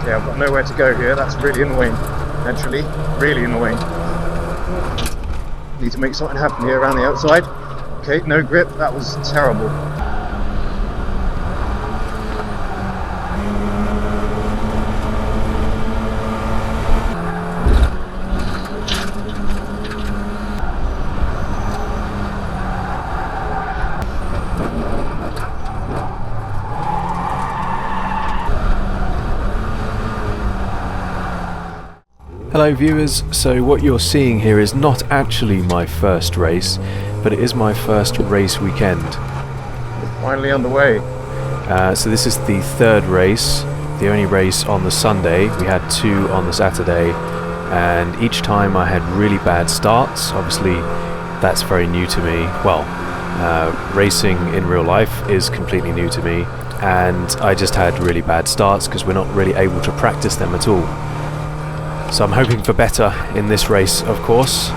Yeah, I've got nowhere to go here. That's really annoying, actually. Really annoying. Need to make something happen here around the outside. Okay, no grip. That was terrible. Hello viewers, so what you're seeing here is not actually my first race, but it is my first race weekend. We're finally underway. So this is the third race, the only race on the Sunday. We had two on the Saturday, and each time I had really bad starts. Obviously that's very new to me. Well, racing in real life is completely new to me, and I just had really bad starts because we're not really able to practice them at all. So I'm hoping for better in this race, of course.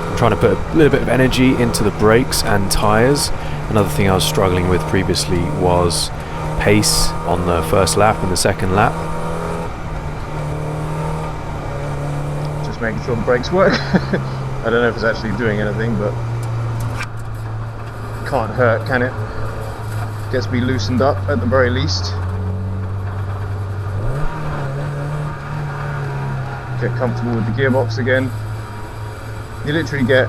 I'm trying to put a little bit of energy into the brakes and tyres. Another thing I was struggling with previously was pace on the first lap and the second lap. Just making sure the brakes work. I don't know if it's actually doing anything, but can't hurt, can it? Gets me loosened up at the very least. Get comfortable with the gearbox again. You literally get,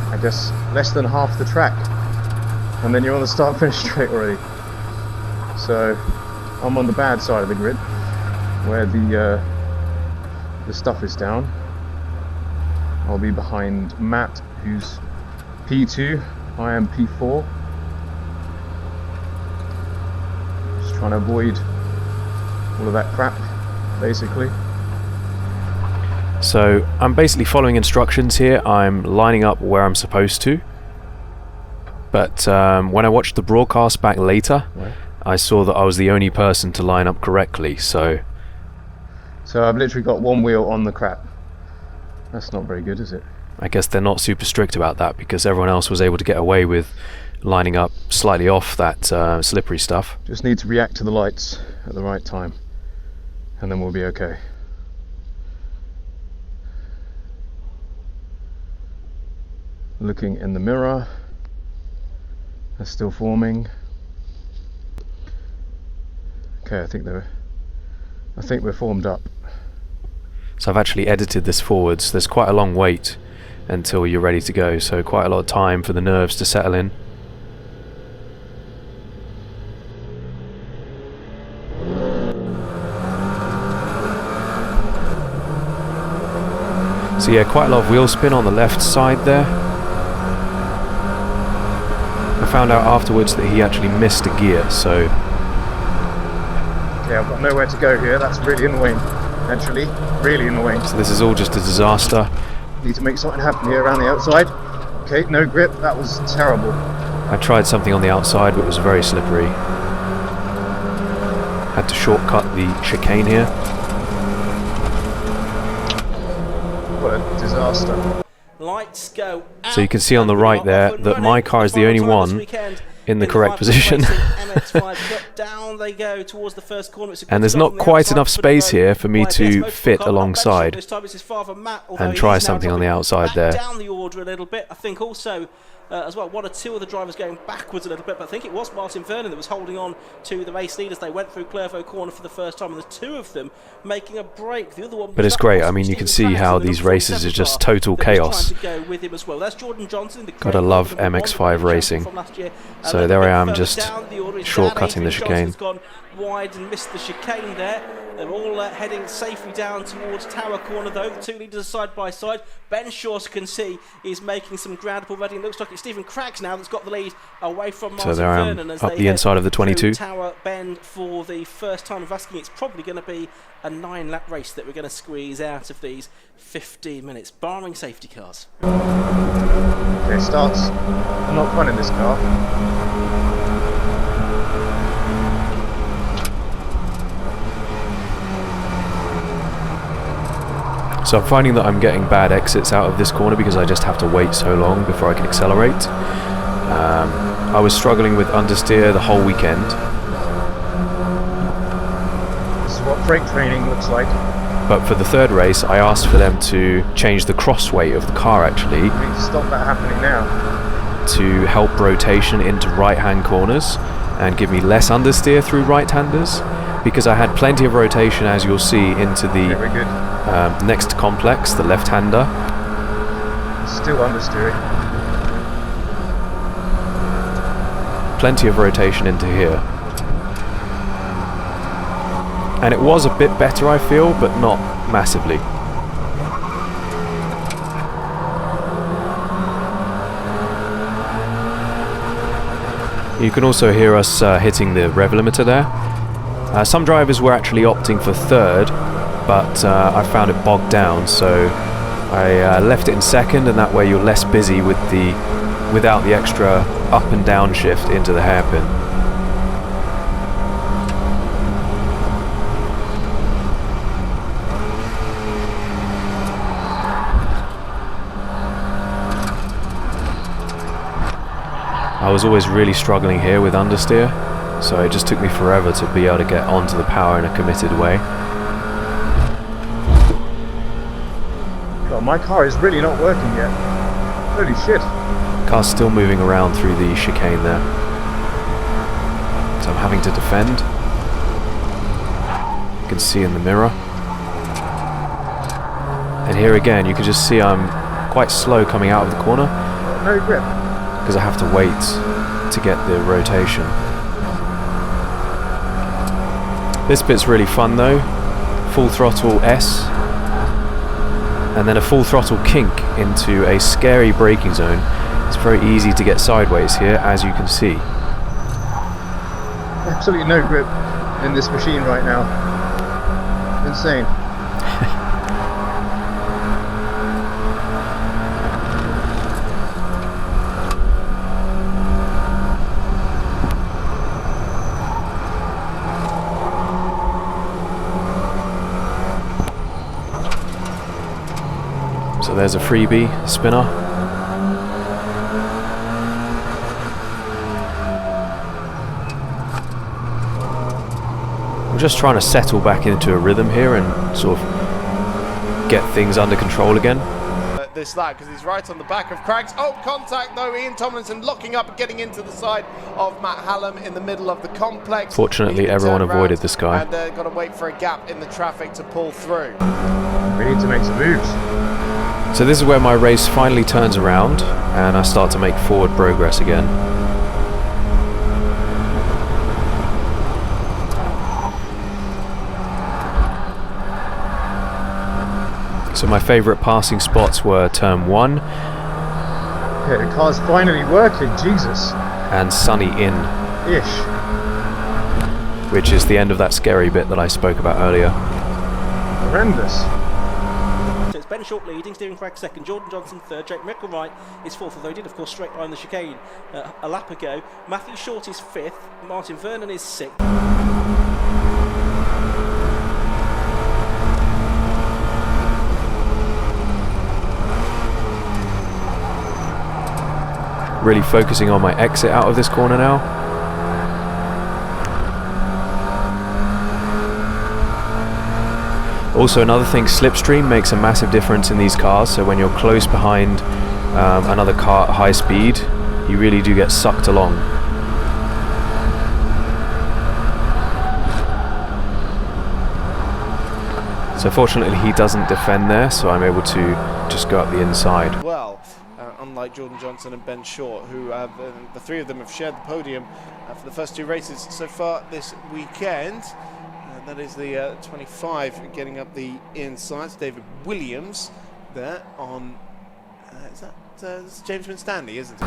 I guess, less than half the track, and then you're on the start-finish straight already. So I'm on the bad side of the grid, where the stuff is down. I'll be behind Matt, who's P2. I am P4. Just trying to avoid all of that crap, basically. So I'm basically following instructions here. I'm lining up where I'm supposed to, but when I watched the broadcast back later, I saw that I was the only person to line up correctly. So I've literally got one wheel on the crap. That's not very good, is it? I guess they're not super strict about that, because everyone else was able to get away with lining up slightly off that slippery stuff. Just need to react to the lights at the right time, and then we'll be okay. Looking in the mirror, they're still forming. Okay, I think we're formed up. So I've actually edited this forwards. There's quite a long wait until you're ready to go, so quite a lot of time for the nerves to settle in. So yeah, quite a lot of wheel spin on the left side there. I found out afterwards that he actually missed a gear, so... Yeah, I've got nowhere to go here. That's really annoying, actually. Really annoying. So this is all just a disaster. Need to make something happen here around the outside. Okay, no grip. That was terrible. I tried something on the outside, but it was very slippery. Had to shortcut the chicane here. What a disaster. Lights go out. So you can see on the right there that my car is the only one in the correct position. MX5 Cup, down they go towards the first corner. And there's not quite enough space here for me to fit alongside and try something on the outside there. Down the order a little bit. I think also as well, one or two of the drivers going backwards a little bit, but I think it was Martin Vernon that was holding on to the race leaders. They went through Clairvaux corner for the first time, and the two of them making a break. The other one, but it's great. I mean, you can see how these races are just total chaos. Gotta love MX5 racing. So there I am, just shortcutting the chicane. Wide and missed the chicane there. They're all heading safely down towards Tower Corner, though. The two leaders are side by side. Ben Shaw's can see is making some ground up already. It looks like it's Stephen Craggs now that's got the lead away from Martin Vernon. Up the inside of the 22. Tower Bend for the first time of asking. It's probably going to be a 9-lap race that we're going to squeeze out of these 15 minutes, barring safety cars. Okay, starts are not fun in this car. So I'm finding that I'm getting bad exits out of this corner because I just have to wait so long before I can accelerate. I was struggling with understeer the whole weekend, is what freight training looks like. But for the third race, I asked for them to change the cross weight of the car actually, We need to stop that happening now. to help rotation into right-hand corners and give me less understeer through right-handers, because I had plenty of rotation, as you'll see, into the Very good. next complex, the left-hander. Still understeering. Plenty of rotation into here. And it was a bit better, I feel, but not massively. You can also hear us hitting the rev limiter there. Some drivers were actually opting for third, but I found it bogged down, so I left it in second, and that way you're less busy with without the extra up and down shift into the hairpin. I was always really struggling here with understeer, so it just took me forever to be able to get onto the power in a committed way. God, my car is really not working yet. Holy shit. Car's still moving around through the chicane there, so I'm having to defend. You can see in the mirror. And here again, you can just see I'm quite slow coming out of the corner, No grip. because I have to wait to get the rotation. This bit's really fun though. Full throttle S, and then a full throttle kink into a scary braking zone. It's very easy to get sideways here, as you can see. Absolutely no grip in this machine right now. Insane. So there's a freebie spinner. I'm just trying to settle back into a rhythm here and sort of get things under control again. This lap, because he's right on the back of Craggs. Oh, contact though. Ian Tomlinson locking up and getting into the side of Matt Hallam in the middle of the complex. Fortunately, everyone avoided this guy. And got to wait for a gap in the traffic to pull through. We need to make some moves. So this is where my race finally turns around and I start to make forward progress again. So my favourite passing spots were turn 1 Okay, the car's finally working, Jesus. and sunny in, Ish. which is the end of that scary bit that I spoke about earlier. Horrendous. So it's Ben Short leading, Stephen Cragg second, Jordan Johnson third, Jake Micklewright is fourth, although he did of course straight line the chicane a lap ago. Matthew Short is fifth, Martin Vernon is sixth. Really focusing on my exit out of this corner now. Also, another thing, slipstream makes a massive difference in these cars, so when you're close behind another car at high speed, you really do get sucked along. So fortunately he doesn't defend there, so I'm able to just go up the inside. Well, unlike Jordan Johnson and Ben Short, who the three of them have shared the podium for the first two races so far this weekend. That is the 25 getting up the insides. David Williams there on, is that it's James Winstanley, isn't it?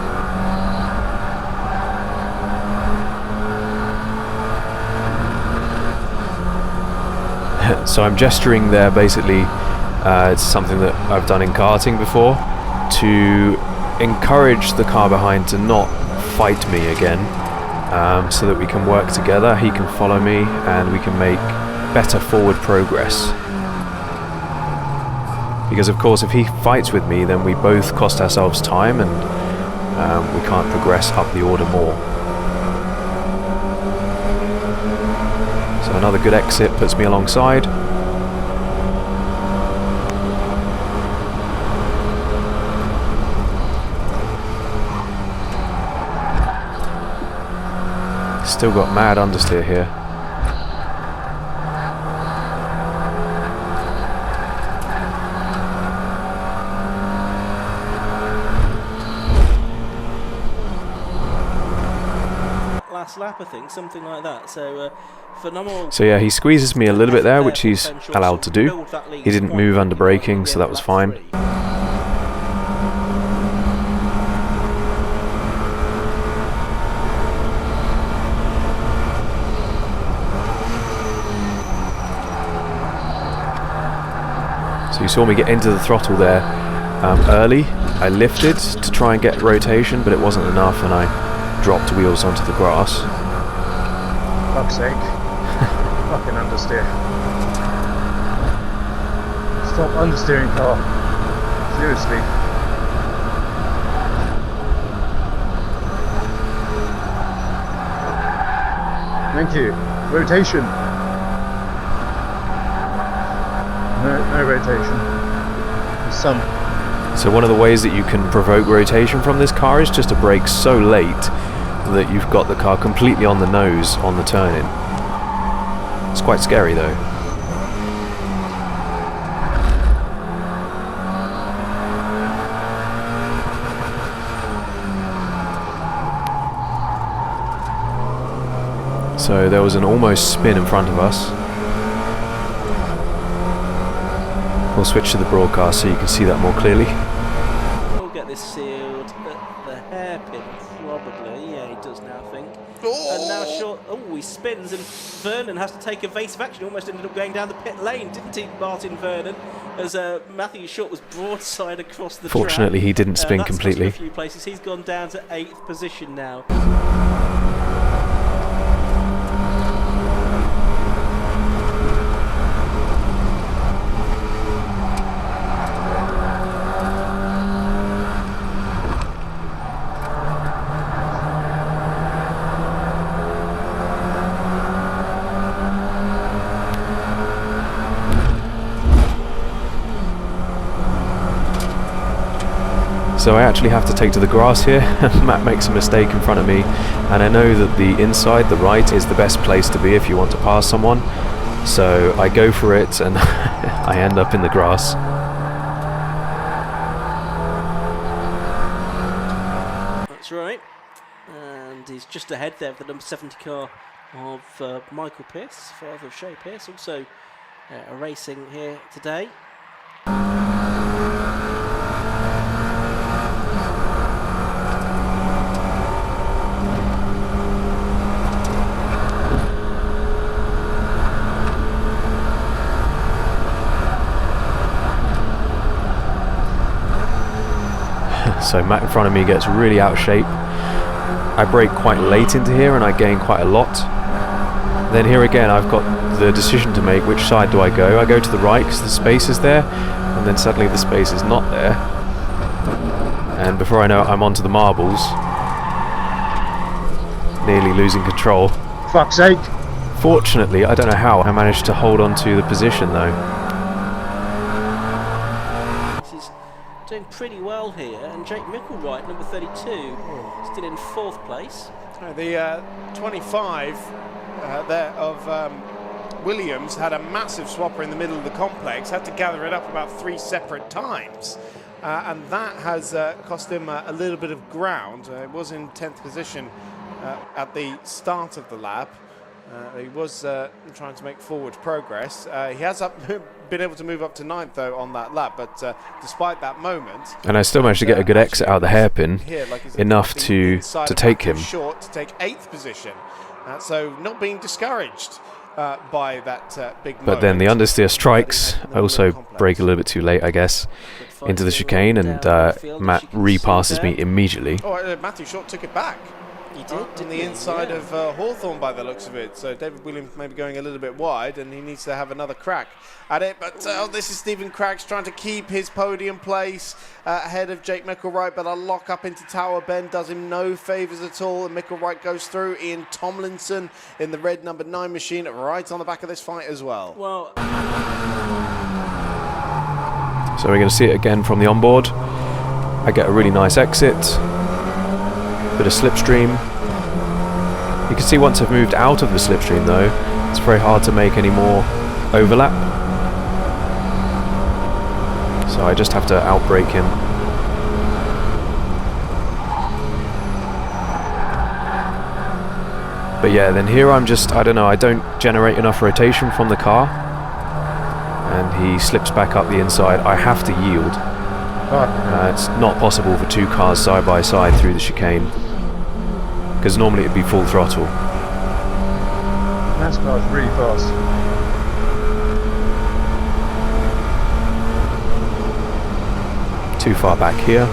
So I'm gesturing there basically, it's something that I've done in karting before, to encourage the car behind to not fight me again, so that we can work together, he can follow me and we can make better forward progress. Because of course if he fights with me then we both cost ourselves time and we can't progress up the order more. So So another good exit puts me alongside. Still got mad understeer here. Last lap, I think, something like that. So phenomenal. So yeah, he squeezes me a little bit there, which he's allowed to do. He didn't move under braking, so that was fine. So you saw me get into the throttle there early. I lifted to try and get rotation, but it wasn't enough, and I dropped wheels onto the grass. Fuck's sake. Fucking understeer. Stop understeering, car. Seriously. Thank you. Rotation. No rotation. Some. So one of the ways that you can provoke rotation from this car is just to brake so late that you've got the car completely on the nose on the turn-in. It's quite scary though. So there was an almost spin in front of us. We'll switch to the broadcast so you can see that more clearly. We'll get this sealed at the hairpin, probably. Yeah, he does now, I think. Oh! And now Short. Oh, he spins, and Vernon has to take evasive action. Almost ended up going down the pit lane, didn't he, Martin Vernon? As Matthew Short was broadside across the track. Fortunately, he didn't spin that's completely. cost him a few places. He's gone down to 8th position now. So I actually have to take to the grass here. Matt makes a mistake in front of me, and I know that the inside, the right, is the best place to be if you want to pass someone. So I go for it, and I end up in the grass. That's right. And he's just ahead there of the number 70 car of Michael Pearce, father of Shay Pearce, also racing here today. So Matt in front of me gets really out of shape. I brake quite late into here and I gain quite a lot. Then here again I've got the decision to make, which side do I go? I go to the right because the space is there, and then suddenly the space is not there. And before I know it, I'm onto the marbles. Nearly losing control. Fuck's sake. Fortunately, I don't know how, I managed to hold on to the position though. Doing pretty well here, and Jake Micklewright, number 32, still in 4th place. The 25 there of Williams had a massive swapper in the middle of the complex, had to gather it up about 3 separate times, and that has cost him a little bit of ground. It was in 10th position at the start of the lap. He was trying to make forward progress. He has been able to move up to 9th though on that lap, but despite that moment, and I still managed to get a good exit out of the hairpin, enough to take him. Short to take 8th position, so not being discouraged by that big moment. But then the understeer strikes. I also brake a little bit too late, I guess, into the chicane, and Matt repasses me immediately. Oh, Matthew Short took it back. He did, on didn't the he? inside Yeah. of Hawthorne by the looks of it. So David Williams maybe going a little bit wide, and he needs to have another crack at it. But this is Stephen Craggs trying to keep his podium place ahead of Jake Micklewright, but a lock up into Tower Bend does him no favours at all, and Micklewright goes through. Ian Tomlinson in the red number 9 machine right on the back of this fight as well. Well, So we're going to see it again from the onboard. I get a really nice exit, bit of slipstream. You can see once I've moved out of the slipstream though, it's very hard to make any more overlap. So I just have to outbrake him. But yeah, then here I'm just, I don't know, I don't generate enough rotation from the car. And he slips back up the inside. I have to yield. It's not possible for two cars side by side through the chicane, because normally it'd be full throttle. NASCAR's really fast. Too far back here.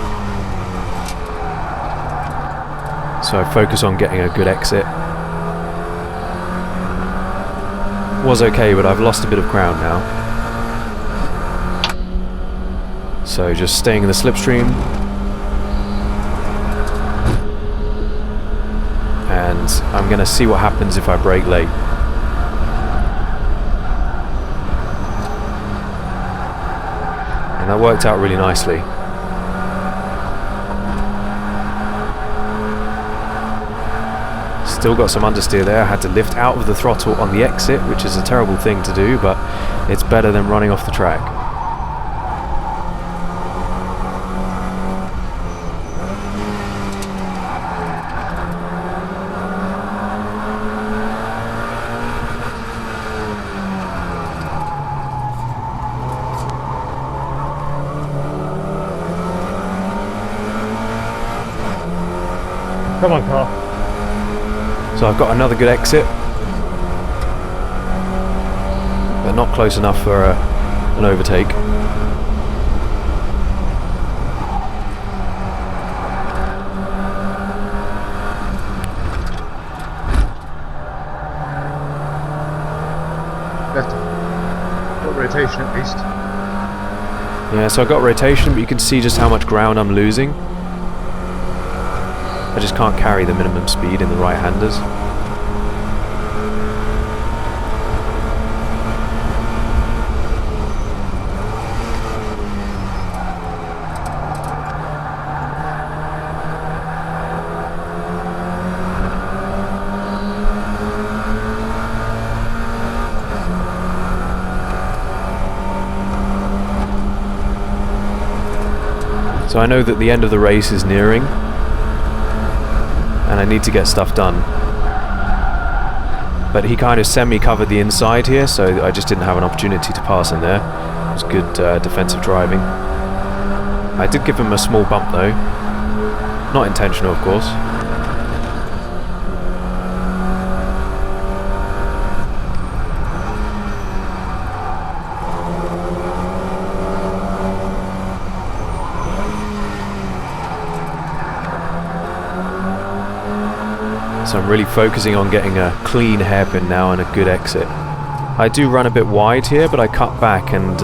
So I focus on getting a good exit. Was okay, but I've lost a bit of ground now. So just staying in the slipstream. And I'm going to see what happens if I brake late. And that worked out really nicely. Still got some understeer there. I had to lift out of the throttle on the exit, which is a terrible thing to do, but it's better than running off the track. Come on, car. So I've got another good exit, but not close enough for an overtake. Got rotation at least. Yeah, so I got rotation, but you can see just how much ground I'm losing. I just can't carry the minimum speed in the right-handers. So I know that the end of the race is nearing, and I need to get stuff done. But he kind of semi-covered the inside here, so I just didn't have an opportunity to pass in there. It was good defensive driving. I did give him a small bump though. Not intentional, of course. So I'm really focusing on getting a clean hairpin now and a good exit. I do run a bit wide here, but I cut back, and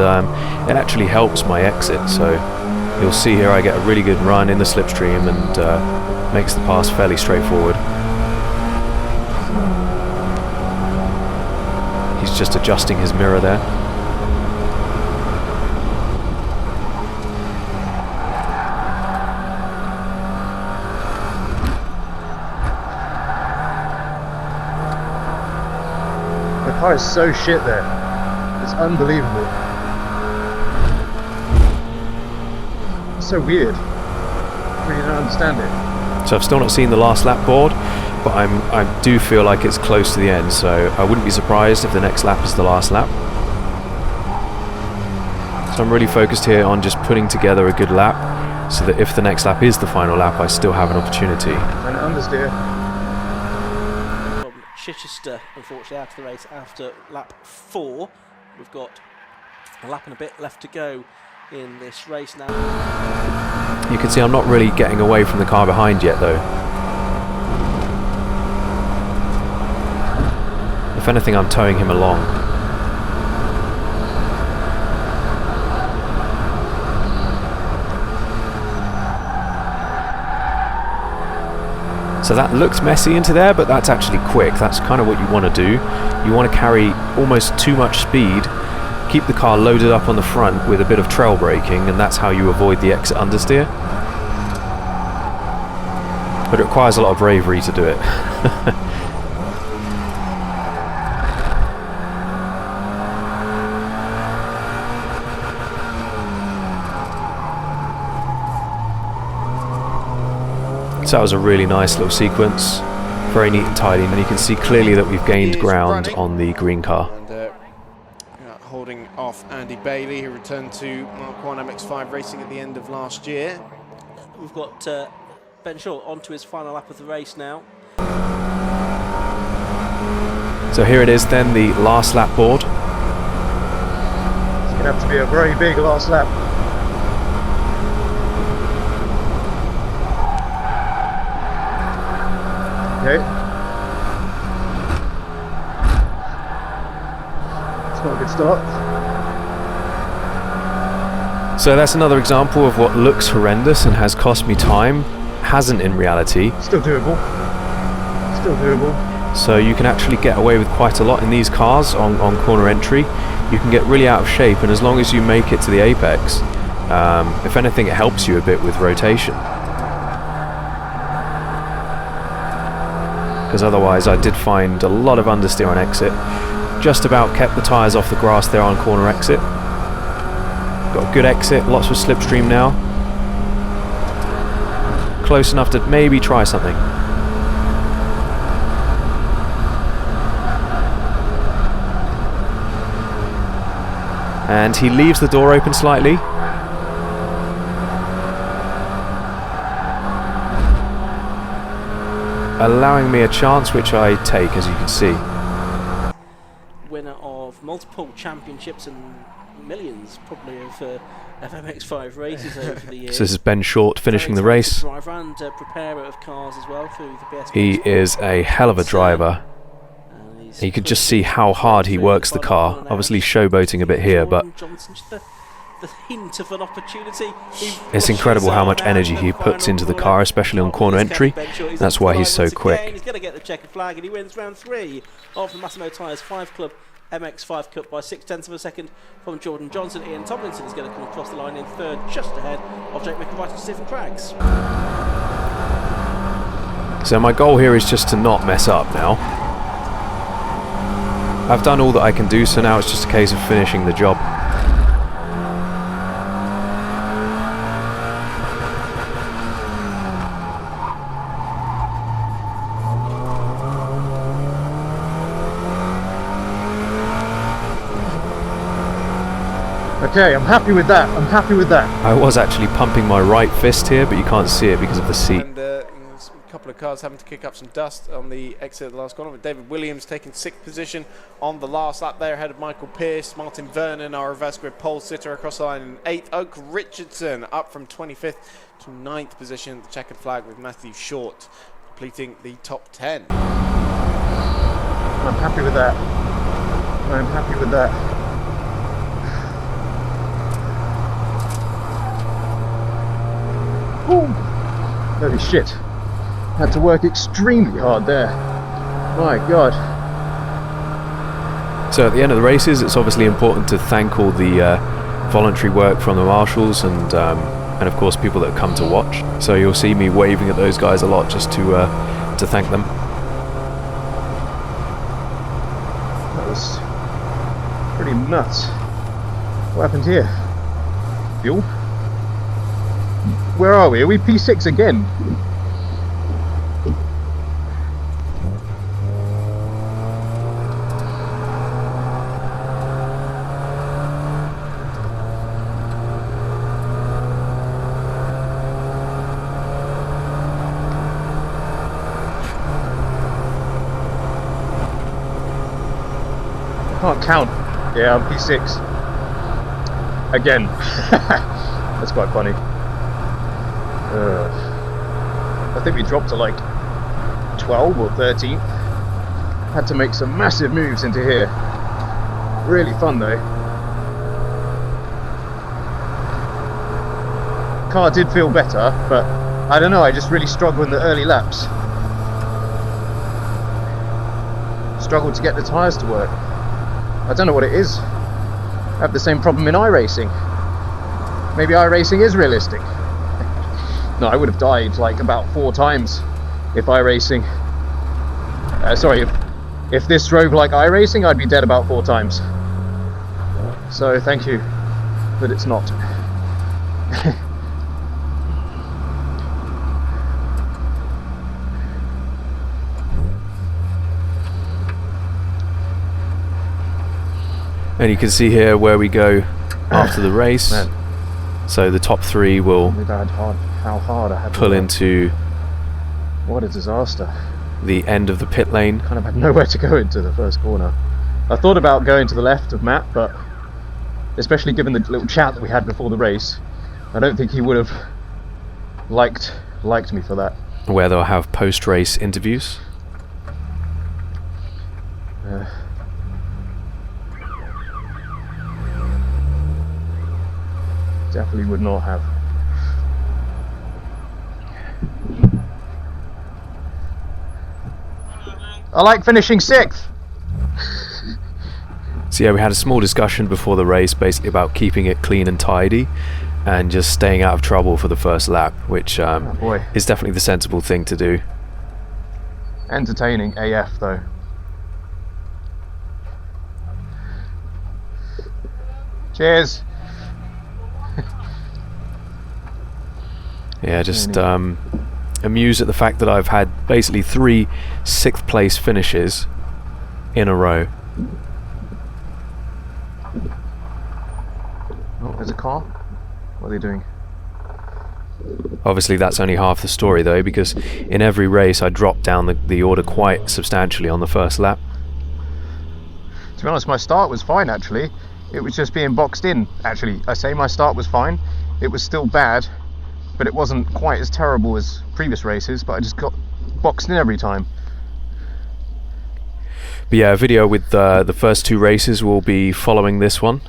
it actually helps my exit. So you'll see here I get a really good run in the slipstream and makes the pass fairly straightforward. He's just adjusting his mirror there. The car is so shit there. It's unbelievable. It's so weird. I really don't understand it. So I've still not seen the last lap board, but I do feel like it's close to the end, so I wouldn't be surprised if the next lap is the last lap. So I'm really focused here on just putting together a good lap, so that if the next lap is the final lap, I still have an opportunity. And understeer. From Chichester, unfortunately, out of the race after lap 4. We've got a lap and a bit left to go in this race now. You can see I'm not really getting away from the car behind yet though. If anything, I'm towing him along. So that looks messy into there, but that's actually quick. That's kind of what you want to do. You want to carry almost too much speed, keep the car loaded up on the front with a bit of trail braking, and that's how you avoid the exit understeer. But it requires a lot of bravery to do it. So that was a really nice little sequence, very neat and tidy, and you can see clearly that we've gained ground on the green car. And holding off Andy Bailey, who returned to Mark 1 MX5 Racing at the end of last year. We've got Ben Short onto his final lap of the race now. So here it is then, the last lap board. It's going to have to be a very big last lap. Okay. It's not a good start. So that's another example of what looks horrendous and has cost me time, hasn't in reality. Still doable. Still doable. So you can actually get away with quite a lot in these cars on corner entry. You can get really out of shape, and as long as you make it to the apex, if anything, it helps you a bit with rotation. Because otherwise I did find a lot of understeer on exit. Just about kept the tyres off the grass there on corner exit. Got a good exit, lots of slipstream now. Close enough to maybe try something. And he leaves the door open slightly. Allowing me a chance, which I take, as you can see. Winner of multiple championships and millions, probably, of MX5 races over the years. So this is Ben Short finishing the race. Driver and preparer of cars as well through the BS. He is a hell of a driver. You could just see how hard he works the car. Obviously showboating a bit here, but the hint of an opportunity. It's incredible how much energy he puts into the car, especially on corner entry. That's why he's so quick. He's going to get the checkered flag, and he wins round 3 of the Massimo Tyres 5 Club MX5 Cup by 0.6 of a second from Jordan Johnson. Ian Tomlinson is going to come across the line in third, just ahead of Jake McIntyre and Stephen Craggs. So my goal here is just to not mess up now. I've done all that I can do, so now it's just a case of finishing the job. Okay, I'm happy with that. I'm happy with that. I was actually pumping my right fist here, but you can't see it because of the seat. And a couple of cars having to kick up some dust on the exit of the last corner, with David Williams taking 6th position on the last lap there ahead of Michael Pearce. Martin Vernon, our reverse grid pole sitter, across the line in 8th. Oak Richardson up from 25th to 9th position, the checkered flag, with Matthew Short completing the top 10. I'm happy with that. I'm happy with that. Ooh. Holy shit. Had to work extremely hard there. My God. So at the end of the races, it's obviously important to thank all the voluntary work from the marshals and of course people that come to watch. So you'll see me waving at those guys a lot just to thank them. That was pretty nuts. What happened here? Fuel? Where are we? Are we P6 again? I can't count. Yeah, I'm P6. Again. That's quite funny. I think we dropped to like 12 or 13. Had to make some massive moves into here. Really fun though. Car did feel better, but I don't know, I just really struggled in the early laps. Struggled to get the tyres to work. I don't know what it is. I have the same problem in iRacing. Maybe iRacing is realistic. No, I would have died like about 4 times if iRacing... if this drove like iRacing, I'd be dead about 4 times. So thank you that it's not. And you can see here where we go after the race. Man. So the top 3 will How hard I had to pull work. into What a disaster. the end of the pit lane. Kind of had nowhere to go into the first corner. I thought about going to the left of Matt, but especially given the little chat that we had before the race, I don't think he would have liked me for that. Where they'll have post-race interviews. Definitely would not have. I like finishing 6th. So yeah, we had a small discussion before the race basically about keeping it clean and tidy and just staying out of trouble for the first lap, which boy. is definitely the sensible thing to do. Entertaining AF though. Cheers. Yeah, just amused at the fact that I've had basically 3 6th place finishes in a row. Oh, there's a car. What are they doing? Obviously that's only half the story though, because in every race I dropped down the order quite substantially on the first lap. To be honest, my start was fine actually. It was just being boxed in. Actually, I say my start was fine. It was still bad, but it wasn't quite as terrible as previous races, but I just got boxed in every time. But yeah, a video with the first 2 races will be following this one.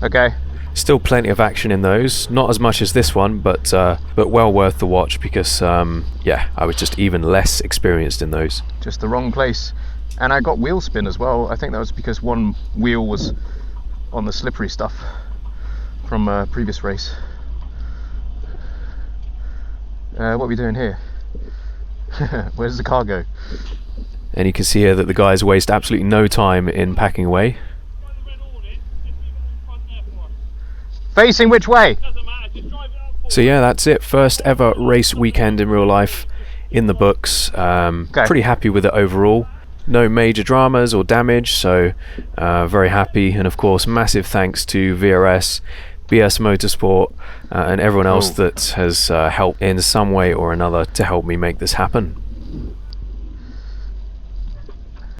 Okay. Still plenty of action in those, not as much as this one, but well worth the watch because yeah, I was just even less experienced in those. Just the wrong place. And I got wheel spin as well. I think that was because one wheel was on the slippery stuff from a previous race. What are we doing here? Where does the car go? And you can see here that the guys waste absolutely no time in packing away. Facing which way? So yeah, that's it. First ever race weekend in real life in the books. Pretty happy with it overall. No major dramas or damage, so very happy. And of course, massive thanks to VRS, BS Motorsport, and everyone else that has helped in some way or another to help me make this happen.